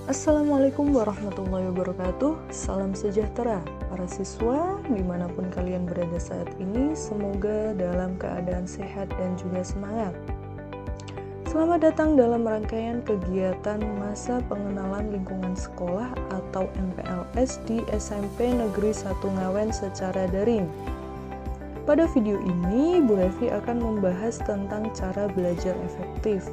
Assalamualaikum warahmatullahi wabarakatuh. Salam sejahtera para siswa dimanapun kalian berada saat ini. Semoga dalam keadaan sehat dan juga semangat. Selamat datang dalam rangkaian kegiatan masa pengenalan lingkungan sekolah atau MPLS di SMP Negeri 1 Ngawen secara daring. Pada video ini, Bu Revi akan membahas tentang cara belajar efektif.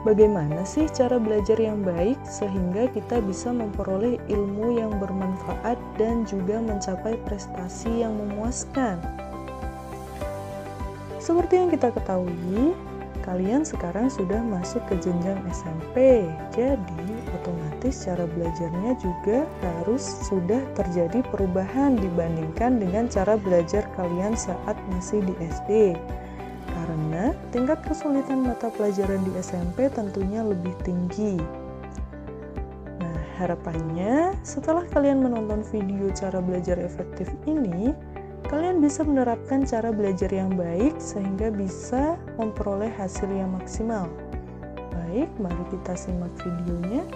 Bagaimana sih cara belajar yang baik sehingga kita bisa memperoleh ilmu yang bermanfaat dan juga mencapai prestasi yang memuaskan? Seperti yang kita ketahui, kalian sekarang sudah masuk ke jenjang SMP, jadi otomatis cara belajarnya juga harus sudah terjadi perubahan dibandingkan dengan cara belajar kalian saat masih di SD. Karena tingkat kesulitan mata pelajaran di SMP tentunya lebih tinggi. Nah, harapannya setelah kalian menonton video cara belajar efektif ini, kalian bisa menerapkan cara belajar yang baik sehingga bisa memperoleh hasil yang maksimal. Baik, mari kita simak videonya.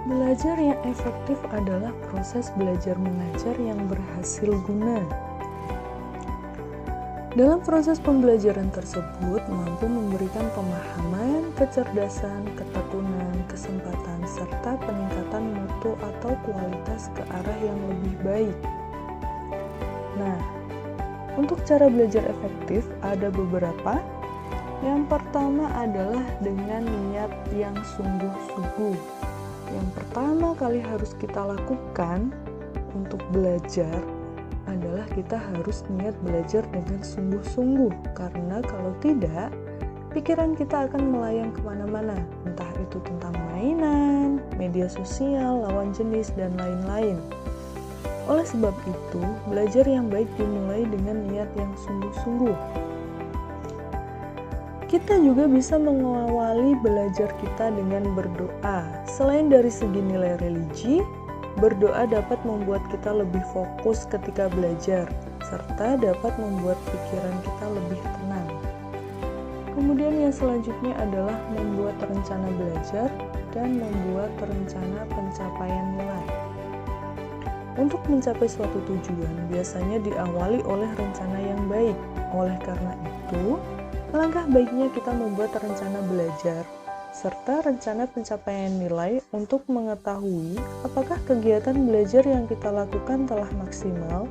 Belajar yang efektif adalah proses belajar mengajar yang berhasil guna. Dalam proses pembelajaran tersebut mampu memberikan pemahaman, kecerdasan, ketekunan, kesempatan, serta peningkatan mutu atau kualitas ke arah yang lebih baik. Nah, untuk cara belajar efektif ada beberapa. Yang pertama adalah dengan niat yang sungguh-sungguh. Yang pertama kali harus kita lakukan untuk belajar adalah kita harus niat belajar dengan sungguh-sungguh, karena kalau tidak, pikiran kita akan melayang kemana-mana, entah itu tentang mainan, media sosial, lawan jenis, dan lain-lain. Oleh sebab itu, belajar yang baik dimulai dengan niat yang sungguh-sungguh. Kita juga bisa mengawali belajar kita dengan berdoa. Selain dari segi nilai religi, berdoa dapat membuat kita lebih fokus ketika belajar, serta dapat membuat pikiran kita lebih tenang. Kemudian yang selanjutnya adalah membuat rencana belajar dan membuat rencana pencapaian nilai. Untuk mencapai suatu tujuan, biasanya diawali oleh rencana yang baik. Oleh karena itu, alangkah baiknya kita membuat rencana belajar serta rencana pencapaian nilai untuk mengetahui apakah kegiatan belajar yang kita lakukan telah maksimal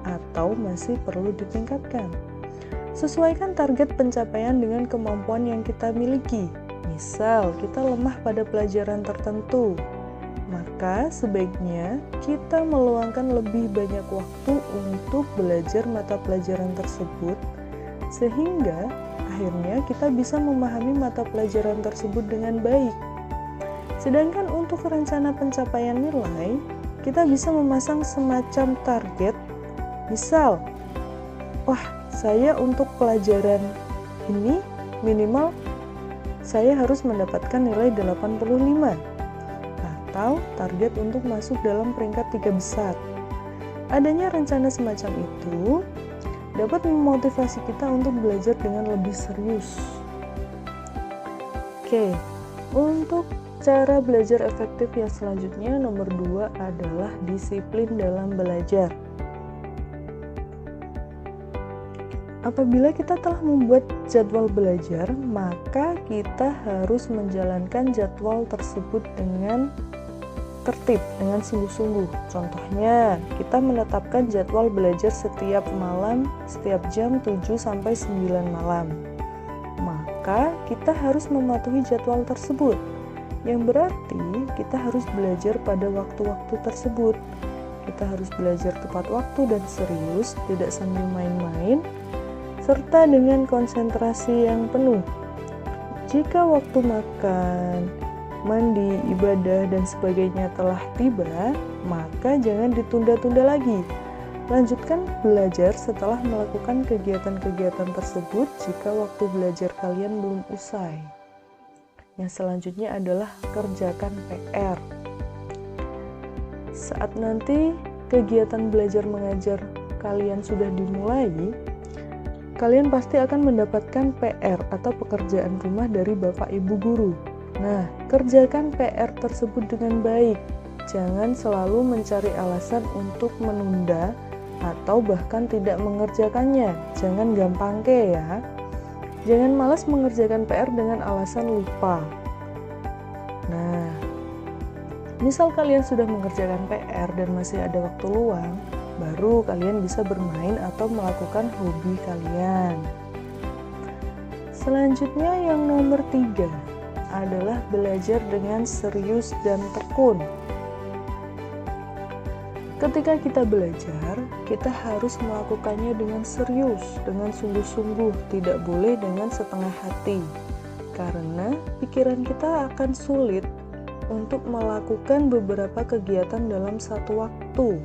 atau masih perlu ditingkatkan. Sesuaikan target pencapaian dengan kemampuan yang kita miliki. Misal, kita lemah pada pelajaran tertentu, maka sebaiknya kita meluangkan lebih banyak waktu untuk belajar mata pelajaran tersebut sehingga akhirnya kita bisa memahami mata pelajaran tersebut dengan baik. Sedangkan untuk rencana pencapaian nilai, kita bisa memasang semacam target. Misal, saya untuk pelajaran ini minimal saya harus mendapatkan nilai 85 atau target untuk masuk dalam peringkat 3 besar. Adanya rencana semacam itu dapat memotivasi kita untuk belajar dengan lebih serius. Oke, untuk cara belajar efektif yang selanjutnya nomor 2 adalah disiplin dalam belajar. Apabila kita telah membuat jadwal belajar, maka kita harus menjalankan jadwal tersebut dengan tertib dengan sungguh-sungguh. Contohnya, kita menetapkan jadwal belajar setiap malam, setiap jam 7 sampai 9 malam. Maka maka kita harus mematuhi jadwal tersebut. Yang berarti kita harus belajar pada waktu-waktu tersebut. Kita harus belajar tepat waktu dan serius, tidak sambil main-main, serta dengan konsentrasi yang penuh. Jika waktu makan, mandi, ibadah, dan sebagainya telah tiba, maka jangan ditunda-tunda lagi. Lanjutkan belajar setelah melakukan kegiatan-kegiatan tersebut jika waktu belajar kalian belum usai. Yang selanjutnya adalah kerjakan PR. Saat nanti kegiatan belajar mengajar kalian sudah dimulai, kalian pasti akan mendapatkan PR atau pekerjaan rumah dari Bapak Ibu guru. Nah, kerjakan PR tersebut dengan baik. Jangan selalu mencari alasan untuk menunda atau bahkan tidak mengerjakannya. Jangan gampangke ya. Jangan malas mengerjakan PR dengan alasan lupa. Nah, misal kalian sudah mengerjakan PR dan masih ada waktu luang, baru kalian bisa bermain atau melakukan hobi kalian. Selanjutnya yang nomor 3 adalah belajar dengan serius dan tekun. Ketika kita belajar, kita harus melakukannya dengan serius, dengan sungguh-sungguh, tidak boleh dengan setengah hati. Karena pikiran kita akan sulit untuk melakukan beberapa kegiatan dalam satu waktu.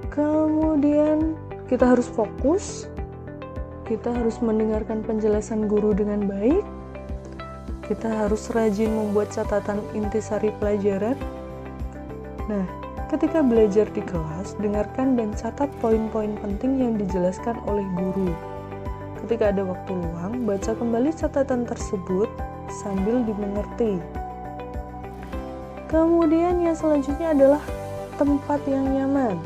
Kemudian kita harus fokus, kita harus mendengarkan penjelasan guru dengan baik, kita harus rajin membuat catatan intisari pelajaran. Nah, ketika belajar di kelas, dengarkan dan catat poin-poin penting yang dijelaskan oleh guru. Ketika ada waktu luang, baca kembali catatan tersebut sambil dimengerti. Kemudian yang selanjutnya adalah tempat yang nyaman.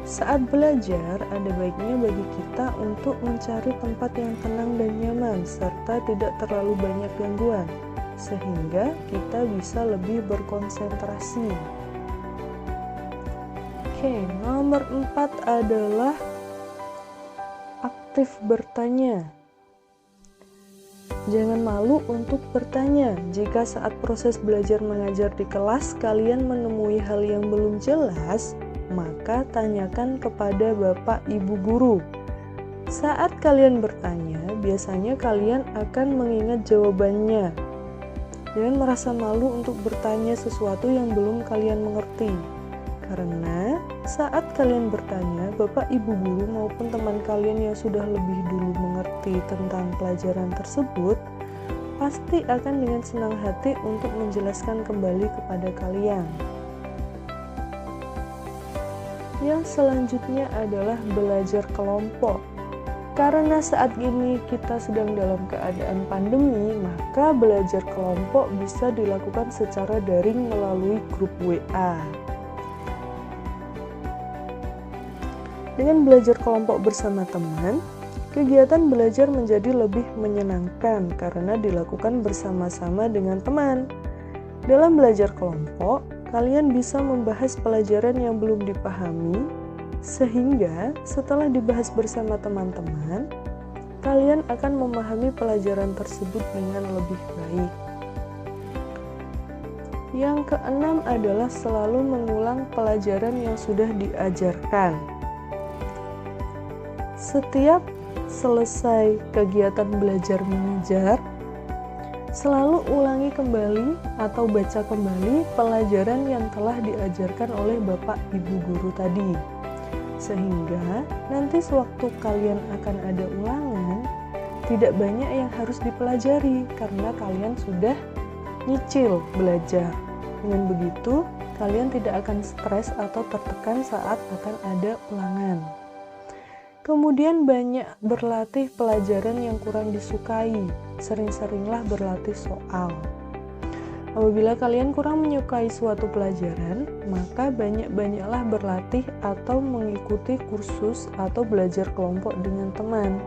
Saat belajar, ada baiknya bagi kita untuk mencari tempat yang tenang dan nyaman, serta tidak terlalu banyak gangguan, sehingga kita bisa lebih berkonsentrasi. Oke, nomor 4 adalah aktif bertanya. Jangan malu untuk bertanya. Jika saat proses belajar mengajar di kelas kalian menemui hal yang belum jelas, maka tanyakan kepada Bapak Ibu guru. Saat kalian bertanya, biasanya kalian akan mengingat jawabannya. Jangan merasa malu untuk bertanya sesuatu yang belum kalian mengerti. Karena saat kalian bertanya, Bapak Ibu guru maupun teman kalian yang sudah lebih dulu mengerti tentang pelajaran tersebut, pasti akan dengan senang hati untuk menjelaskan kembali kepada kalian. Yang selanjutnya adalah belajar kelompok. Karena saat ini kita sedang dalam keadaan pandemi, maka belajar kelompok bisa dilakukan secara daring melalui grup WA. Dengan belajar kelompok bersama teman, kegiatan belajar menjadi lebih menyenangkan karena dilakukan bersama-sama dengan teman. Dalam belajar kelompok, kalian bisa membahas pelajaran yang belum dipahami, sehingga setelah dibahas bersama teman-teman, kalian akan memahami pelajaran tersebut dengan lebih baik. Yang keenam adalah selalu mengulang pelajaran yang sudah diajarkan. Setiap selesai kegiatan belajar mengajar, selalu ulangi kembali atau baca kembali pelajaran yang telah diajarkan oleh Bapak Ibu guru tadi. Sehingga nanti sewaktu kalian akan ada ulangan, tidak banyak yang harus dipelajari karena kalian sudah nyicil belajar. Dengan begitu, kalian tidak akan stres atau tertekan saat akan ada ulangan. Kemudian banyak berlatih pelajaran yang kurang disukai. Sering-seringlah berlatih soal. Apabila kalian kurang menyukai suatu pelajaran, maka banyak-banyaklah berlatih atau mengikuti kursus atau belajar kelompok dengan teman.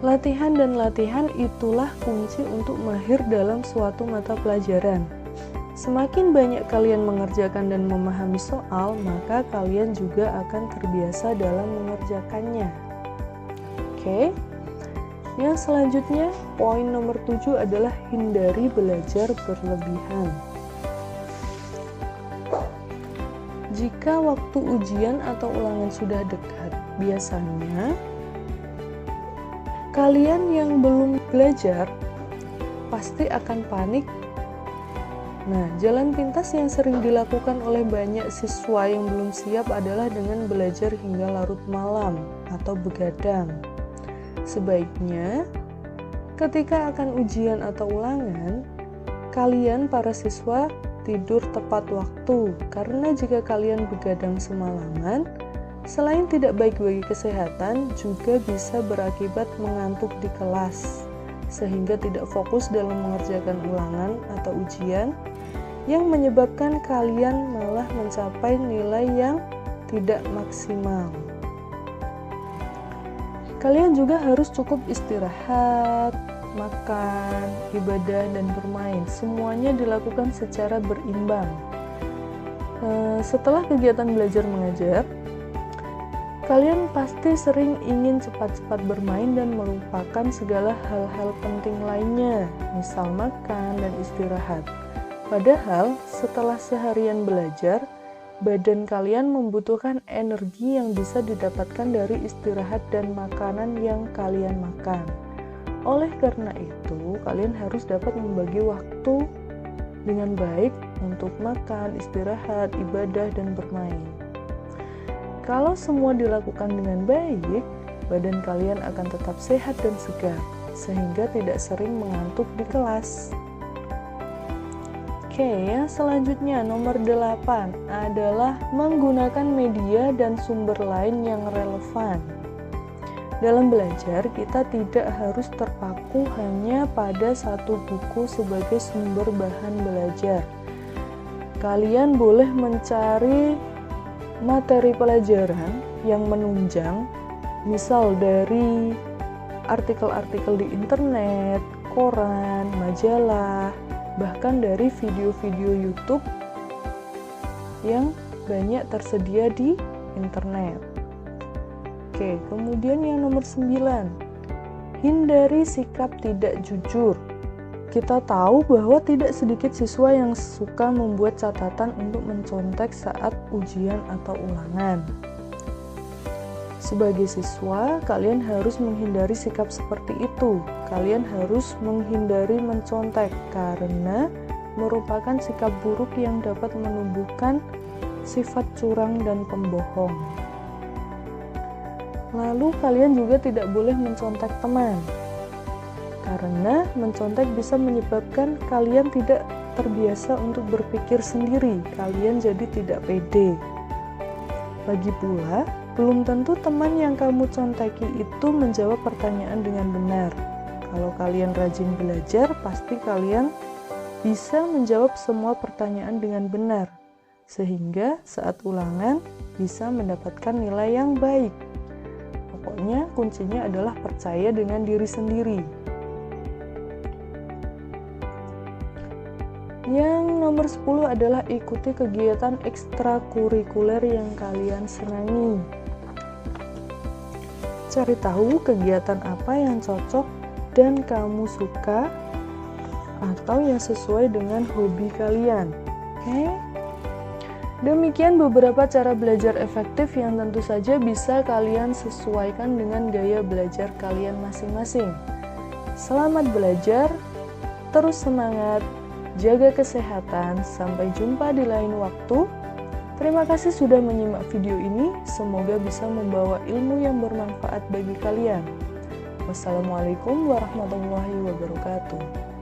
Latihan dan latihan itulah kunci untuk mahir dalam suatu mata pelajaran. Semakin banyak kalian mengerjakan dan memahami soal, maka kalian juga akan terbiasa dalam mengerjakannya. Oke. Yang selanjutnya, poin nomor 7 adalah hindari belajar berlebihan. Jika waktu ujian atau ulangan sudah dekat, biasanya kalian yang belum belajar pasti akan panik. Nah, jalan pintas yang sering dilakukan oleh banyak siswa yang belum siap adalah dengan belajar hingga larut malam atau begadang. Sebaiknya, ketika akan ujian atau ulangan, kalian para siswa tidur tepat waktu, karena jika kalian begadang semalaman, selain tidak baik bagi kesehatan, juga bisa berakibat mengantuk di kelas, sehingga tidak fokus dalam mengerjakan ulangan atau ujian, yang menyebabkan kalian malah mencapai nilai yang tidak maksimal. Kalian juga harus cukup istirahat, makan, ibadah, dan bermain. Semuanya dilakukan secara berimbang. Setelah kegiatan belajar mengajar, kalian pasti sering ingin cepat-cepat bermain dan melupakan segala hal-hal penting lainnya, misal makan dan istirahat. Padahal, setelah seharian belajar, badan kalian membutuhkan energi yang bisa didapatkan dari istirahat dan makanan yang kalian makan. Oleh karena itu, kalian harus dapat membagi waktu dengan baik untuk makan, istirahat, ibadah, dan bermain. Kalau semua dilakukan dengan baik, badan kalian akan tetap sehat dan segar, sehingga tidak sering mengantuk di kelas. Oke, yang selanjutnya nomor 8 adalah menggunakan media dan sumber lain yang relevan. Dalam belajar, kita tidak harus terpaku hanya pada satu buku sebagai sumber bahan belajar. Kalian boleh mencari materi pelajaran yang menunjang, misal dari artikel-artikel di internet, koran, majalah, bahkan dari video-video YouTube yang banyak tersedia di internet. Oke, kemudian yang nomor 9, hindari sikap tidak jujur. Kita tahu bahwa tidak sedikit siswa yang suka membuat catatan untuk mencontek saat ujian atau ulangan. Sebagai siswa, kalian harus menghindari sikap seperti itu. Kalian harus menghindari mencontek karena merupakan sikap buruk yang dapat menumbuhkan sifat curang dan pembohong. Lalu kalian juga tidak boleh mencontek teman, karena mencontek bisa menyebabkan kalian tidak terbiasa untuk berpikir sendiri, kalian jadi tidak pede. Lagi pula, belum tentu teman yang kamu conteki itu menjawab pertanyaan dengan benar. Kalau kalian rajin belajar, pasti kalian bisa menjawab semua pertanyaan dengan benar, sehingga saat ulangan bisa mendapatkan nilai yang baik. Pokoknya kuncinya adalah percaya dengan diri sendiri. Yang nomor 10 adalah ikuti kegiatan ekstrakurikuler yang kalian senangi. Cari tahu kegiatan apa yang cocok dan kamu suka atau yang sesuai dengan hobi kalian. Oke? Demikian beberapa cara belajar efektif yang tentu saja bisa kalian sesuaikan dengan gaya belajar kalian masing-masing. Selamat belajar, terus semangat, jaga kesehatan, sampai jumpa di lain waktu. Terima kasih sudah menyimak video ini, semoga bisa membawa ilmu yang bermanfaat bagi kalian. Wassalamualaikum warahmatullahi wabarakatuh.